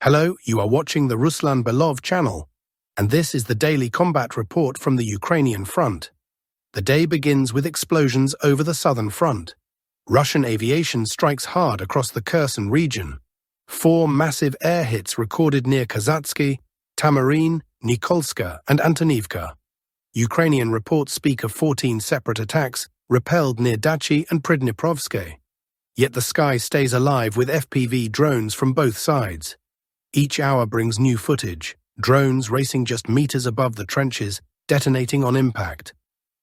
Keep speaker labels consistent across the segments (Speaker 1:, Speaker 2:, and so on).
Speaker 1: Hello, you are watching the Ruslan Belov channel, and this is the daily combat report from the Ukrainian front. The day begins with explosions over the southern front. Russian aviation strikes hard across the Kherson region. 4 massive air hits recorded near Kazatsky, Tamarin, Nikolska, and Antonivka. Ukrainian reports speak of 14 separate attacks repelled near Dachi and Pridniprovsk. Yet the sky stays alive with FPV drones from both sides. Each hour brings new footage, drones racing just meters above the trenches, detonating on impact.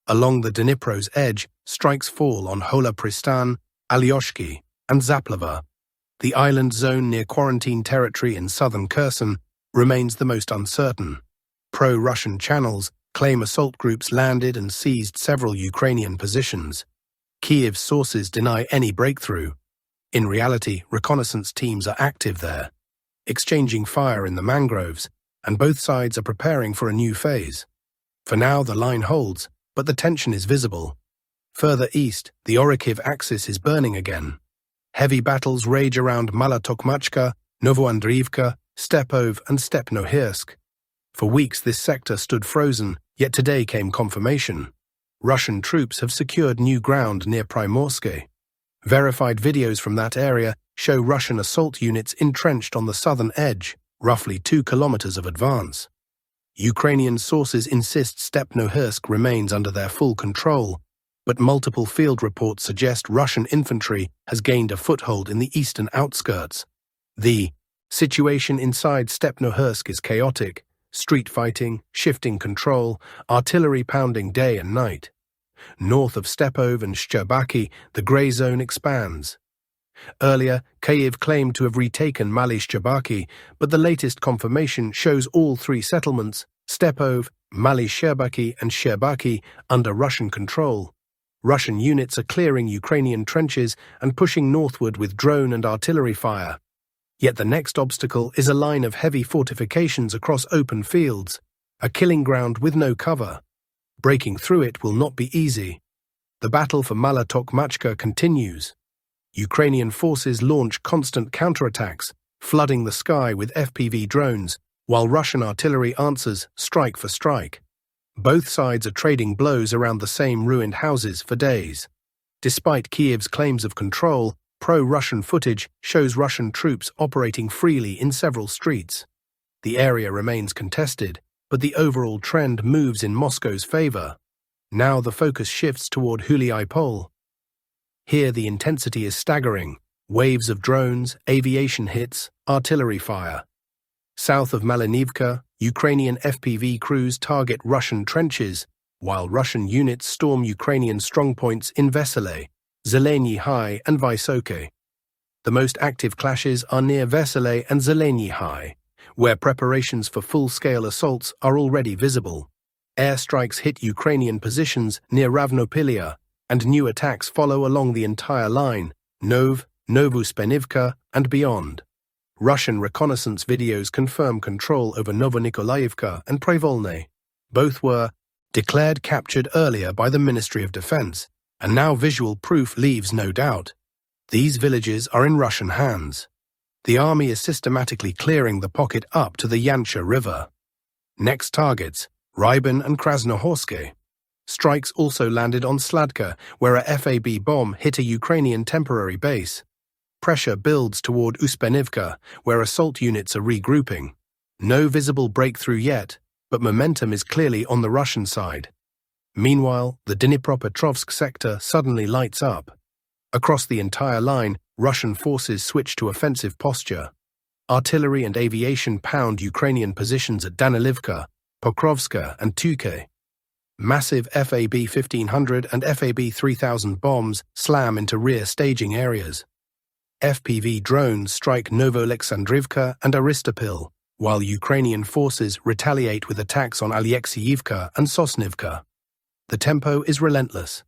Speaker 1: Along the Dnipro's edge, strikes fall on Hola Pristan, Alyoshki, and Zaplava. The island zone near quarantine territory in southern Kherson remains the most uncertain. Pro-Russian channels claim assault groups landed and seized several Ukrainian positions. Kiev's sources deny any breakthrough. In reality, reconnaissance teams are active there, exchanging fire in the mangroves, and both sides are preparing for a new phase. For now, the line holds, but the tension is visible. Further east, the Oriciv axis is burning again. Heavy battles rage around Malotokmachka, Novoandriivka, Steppov, and Stepnohirsk. For weeks, this sector stood frozen, yet today came confirmation. Russian troops have secured new ground near Primorsk. Verified videos from that area show Russian assault units entrenched on the southern edge, roughly 2 kilometers of advance. Ukrainian sources insist Stepnohirsk remains under their full control, but multiple field reports suggest Russian infantry has gained a foothold in the eastern outskirts. The situation inside Stepnohirsk is chaotic: street fighting, shifting control, artillery pounding day and night. North of Steppov and Shcherbaki, the grey zone expands. Earlier, Kyiv claimed to have retaken Mali Shcherbaki, but the latest confirmation shows all 3 settlements, Steppov, Mali Shcherbaki, and Shcherbaki, under Russian control. Russian units are clearing Ukrainian trenches and pushing northward with drone and artillery fire. Yet the next obstacle is a line of heavy fortifications across open fields, a killing ground with no cover. Breaking through it will not be easy. The battle for Malotokmachka continues. Ukrainian forces launch constant counterattacks, flooding the sky with FPV drones, while Russian artillery answers strike for strike. Both sides are trading blows around the same ruined houses for days. Despite Kiev's claims of control, pro-Russian footage shows Russian troops operating freely in several streets. The area remains contested, but the overall trend moves in Moscow's favor. Now the focus shifts toward Huliaipol. Here the intensity is staggering: waves of drones, aviation hits, artillery fire. South of Malinivka, Ukrainian FPV crews target Russian trenches, while Russian units storm Ukrainian strongpoints in Vesele, Zeleny High, and Vysoke. The most active clashes are near Vesele and Zeleny High, where preparations for full-scale assaults are already visible. Airstrikes hit Ukrainian positions near Ravnopilia, and new attacks follow along the entire line, Novospenivka, and beyond. Russian reconnaissance videos confirm control over Novonikolaivka and Privolne. Both were declared captured earlier by the Ministry of Defense, and now visual proof leaves no doubt. These villages are in Russian hands. The army is systematically clearing the pocket up to the Yancha River. Next targets, Lyman and Krasnohorsk. Strikes also landed on Sladka, where a FAB bomb hit a Ukrainian temporary base. Pressure builds toward Uspenivka, where assault units are regrouping. No visible breakthrough yet, but momentum is clearly on the Russian side. Meanwhile, the Dinipropatrovsk sector suddenly lights up. Across the entire line, Russian forces switch to offensive posture. Artillery and aviation pound Ukrainian positions at Danilivka, Pokrovsk, and Tuke. Massive FAB 1500 and FAB 3000 bombs slam into rear staging areas. FPV drones strike Novoalexandrivka and Aristopil, while Ukrainian forces retaliate with attacks on Alexeyivka and Sosnivka. The tempo is relentless.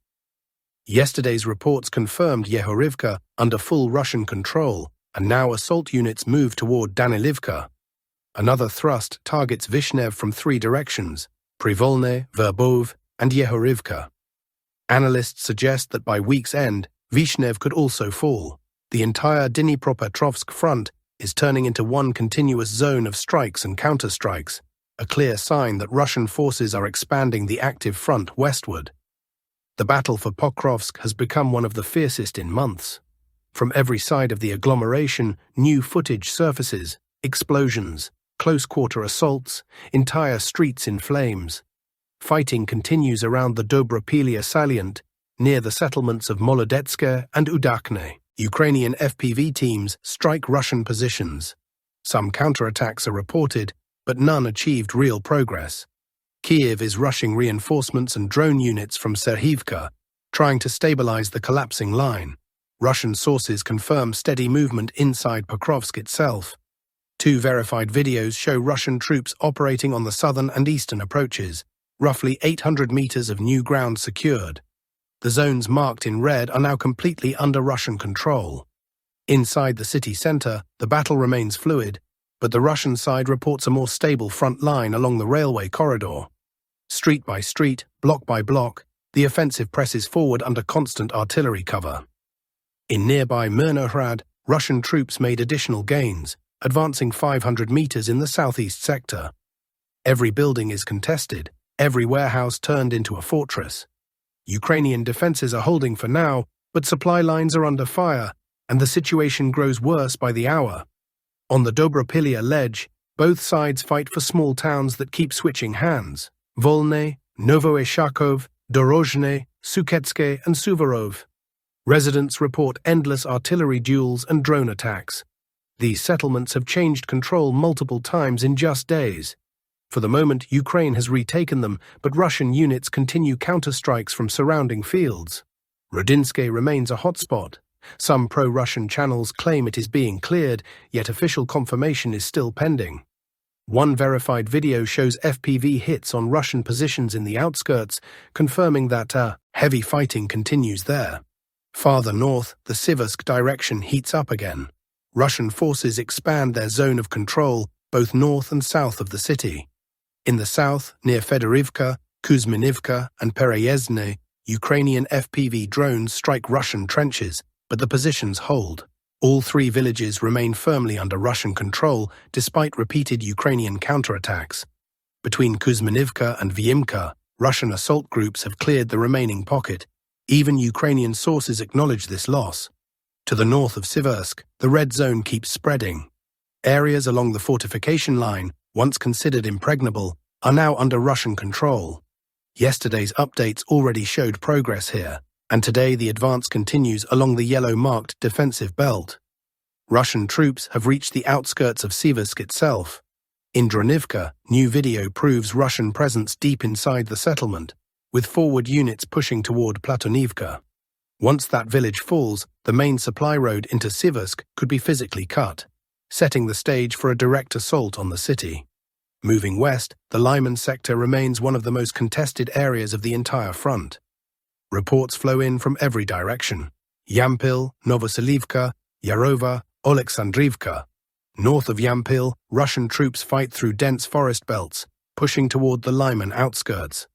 Speaker 1: Yesterday's reports confirmed Yehorivka under full Russian control, and now assault units move toward Danilivka. Another thrust targets Vishnev from 3 directions: Privolne, Verbov, and Yehorivka. Analysts suggest that by week's end, Vishnev could also fall. The entire Dinipropatrovsk front is turning into one continuous zone of strikes and counterstrikes, a clear sign that Russian forces are expanding the active front westward. The battle for Pokrovsk has become one of the fiercest in months. From every side of the agglomeration, new footage surfaces, explosions, close-quarter assaults, entire streets in flames. Fighting continues around the Dobropilia salient, near the settlements of Molodetske and Udakne. Ukrainian FPV teams strike Russian positions. Some counterattacks are reported, but none achieved real progress. Kiev is rushing reinforcements and drone units from Serhivka, trying to stabilize the collapsing line. Russian sources confirm steady movement inside Pokrovsk itself. 2 verified videos show Russian troops operating on the southern and eastern approaches, roughly 800 meters of new ground secured. The zones marked in red are now completely under Russian control. Inside the city center, the battle remains fluid, but the Russian side reports a more stable front line along the railway corridor. Street by street, block by block, the offensive presses forward under constant artillery cover. In nearby Mirnohrad, Russian troops made additional gains, advancing 500 meters in the southeast sector. Every building is contested, every warehouse turned into a fortress. Ukrainian defenses are holding for now, but supply lines are under fire, and the situation grows worse by the hour. On the Dobropilia ledge, both sides fight for small towns that keep switching hands: Volne, Novoeshakov, Dorozhne, Suketske, and Suvorov. Residents report endless artillery duels and drone attacks. These settlements have changed control multiple times in just days. For the moment, Ukraine has retaken them, but Russian units continue counterstrikes from surrounding fields. Rodinske remains a hotspot. Some pro-Russian channels claim it is being cleared, yet official confirmation is still pending. One verified video shows FPV hits on Russian positions in the outskirts, confirming that heavy fighting continues there. Farther north, the Siversk direction heats up again. Russian forces expand their zone of control, both north and south of the city. In the south, near Fedorivka, Kuzminivka, and Pereyezhne, Ukrainian FPV drones strike Russian trenches, but the positions hold. All 3 villages remain firmly under Russian control, despite repeated Ukrainian counterattacks. Between Kuzminivka and Vyimka, Russian assault groups have cleared the remaining pocket. Even Ukrainian sources acknowledge this loss. To the north of Siversk, the red zone keeps spreading. Areas along the fortification line, once considered impregnable, are now under Russian control. Yesterday's updates already showed progress here, and today the advance continues along the yellow-marked defensive belt. Russian troops have reached the outskirts of Siversk itself. In Dronivka, new video proves Russian presence deep inside the settlement, with forward units pushing toward Platonivka. Once that village falls, the main supply road into Siversk could be physically cut, setting the stage for a direct assault on the city. Moving west, the Lyman sector remains one of the most contested areas of the entire front. Reports flow in from every direction: Yampil, Novoselivka, Yarova, Oleksandrivka. North of Yampil, Russian troops fight through dense forest belts, pushing toward the Lyman outskirts.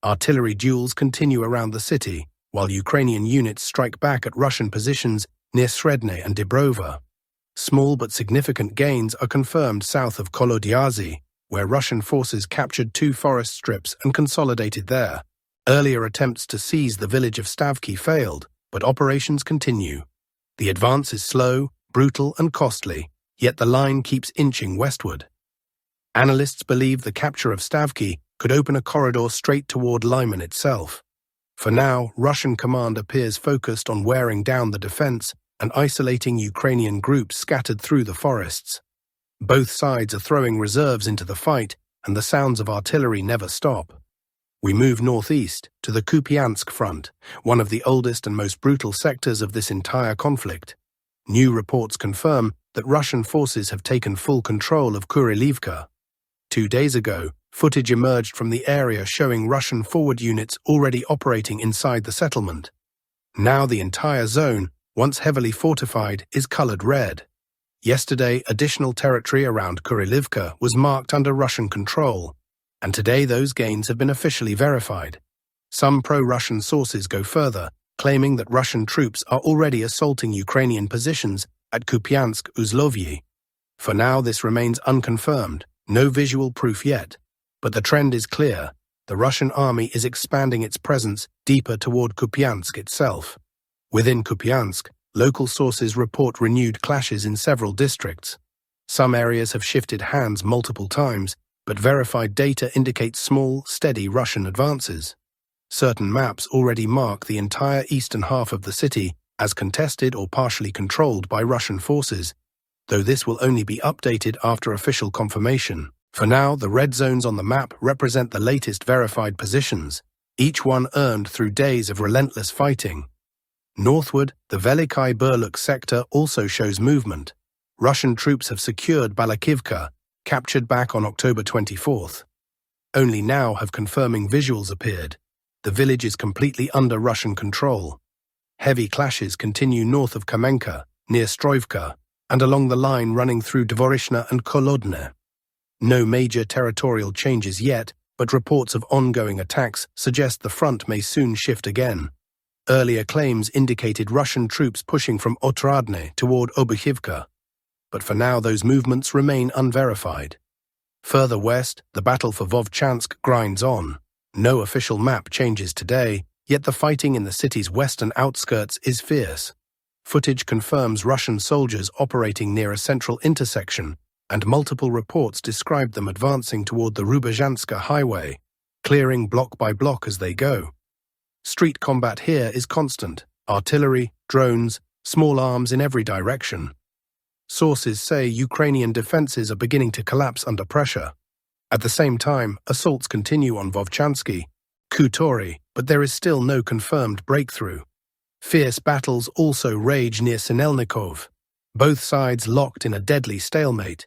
Speaker 1: Artillery duels continue around the city, while Ukrainian units strike back at Russian positions near Sredne and Dibrova. Small but significant gains are confirmed south of Kolodyazi, where Russian forces captured 2 forest strips and consolidated there. Earlier attempts to seize the village of Stavki failed, but operations continue. The advance is slow, brutal, and costly, yet the line keeps inching westward. Analysts believe the capture of Stavki could open a corridor straight toward Lyman itself. For now, Russian command appears focused on wearing down the defense and isolating Ukrainian groups scattered through the forests. Both sides are throwing reserves into the fight, and the sounds of artillery never stop. We move northeast to the Kupiansk front, one of the oldest and most brutal sectors of this entire conflict. New reports confirm that Russian forces have taken full control of Kurilivka. 2 days ago, footage emerged from the area showing Russian forward units already operating inside the settlement. Now the entire zone, once heavily fortified, is colored red. Yesterday, additional territory around Kurilivka was marked under Russian control, and today those gains have been officially verified. Some pro-Russian sources go further, claiming that Russian troops are already assaulting Ukrainian positions at Kupiansk Uzlovyi. For now, this remains unconfirmed, no visual proof yet. But the trend is clear. The Russian army is expanding its presence deeper toward Kupiansk itself. Within Kupiansk, local sources report renewed clashes in several districts. Some areas have shifted hands multiple times, but verified data indicates small, steady Russian advances. Certain maps already mark the entire eastern half of the city as contested or partially controlled by Russian forces, though this will only be updated after official confirmation. For now, the red zones on the map represent the latest verified positions, each one earned through days of relentless fighting. Northward, the Velikai Burluk sector also shows movement. Russian troops have secured Balakivka, captured back on October 24th. Only now have confirming visuals appeared. The village is completely under Russian control. Heavy clashes continue north of Kamenka, near Stroivka, and along the line running through Dvorishna and Kolodne. No major territorial changes yet, but reports of ongoing attacks suggest the front may soon shift again. Earlier claims indicated Russian troops pushing from Otradne toward Obuchivka, but for now those movements remain unverified. Further west, the battle for Vauvchansk grinds on. No official map changes today, yet the fighting in the city's western outskirts is fierce. Footage confirms Russian soldiers operating near a central intersection, and multiple reports describe them advancing toward the Rubezhanska highway, clearing block by block as they go. Street combat here is constant: artillery, drones, small arms in every direction. Sources say Ukrainian defenses are beginning to collapse under pressure. At the same time, assaults continue on Vauvchansky, Kutori, but there is still no confirmed breakthrough. Fierce battles also rage near Sinelnikov, both sides locked in a deadly stalemate.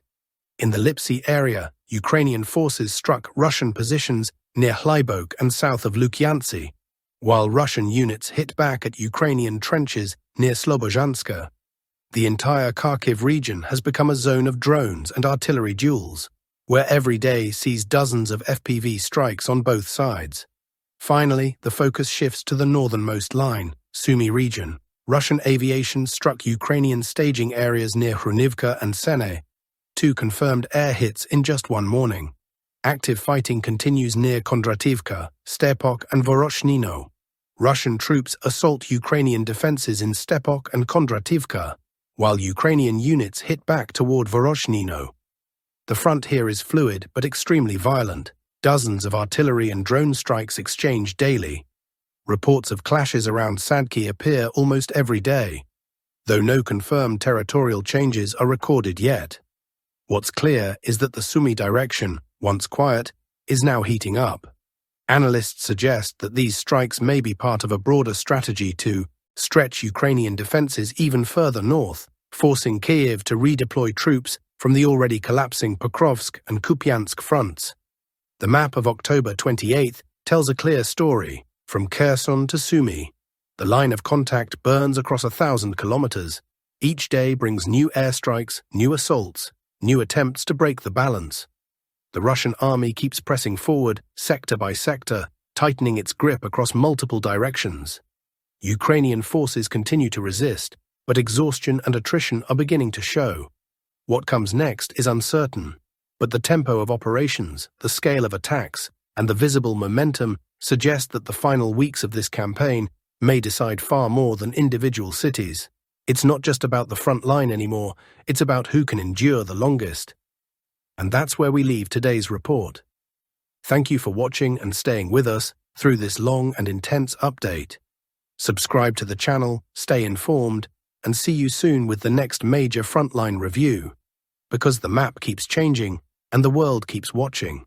Speaker 1: In the Lipsy area, Ukrainian forces struck Russian positions near Hlybok and south of Lukyantsy, while Russian units hit back at Ukrainian trenches near Slobozhanska. The entire Kharkiv region has become a zone of drones and artillery duels, where every day sees dozens of FPV strikes on both sides. Finally, the focus shifts to the northernmost line, Sumy region. Russian aviation struck Ukrainian staging areas near Hrunivka and Sene, 2 confirmed air hits in just one morning. Active fighting continues near Kondrativka, Stepok and Voroshnino. Russian troops assault Ukrainian defenses in Stepok and Kondrativka, while Ukrainian units hit back toward Voroshnino. The front here is fluid but extremely violent. Dozens of artillery and drone strikes exchanged daily. Reports of clashes around Sadki appear almost every day, though no confirmed territorial changes are recorded yet. What's clear is that the Sumy direction, once quiet, is now heating up. Analysts suggest that these strikes may be part of a broader strategy to stretch Ukrainian defenses even further north, forcing Kyiv to redeploy troops from the already collapsing Pokrovsk and Kupiansk fronts. The map of October 28th tells a clear story. From Kherson to Sumy, the line of contact burns across 1,000 kilometers. Each day brings new airstrikes, new assaults, new attempts to break the balance. The Russian army keeps pressing forward, sector by sector, tightening its grip across multiple directions. Ukrainian forces continue to resist, but exhaustion and attrition are beginning to show. What comes next is uncertain, but the tempo of operations, the scale of attacks, and the visible momentum suggest that the final weeks of this campaign may decide far more than individual cities. It's not just about the front line anymore, it's about who can endure the longest. And that's where we leave today's report. Thank you for watching and staying with us through this long and intense update. Subscribe to the channel, stay informed, and see you soon with the next major frontline review. Because the map keeps changing and the world keeps watching.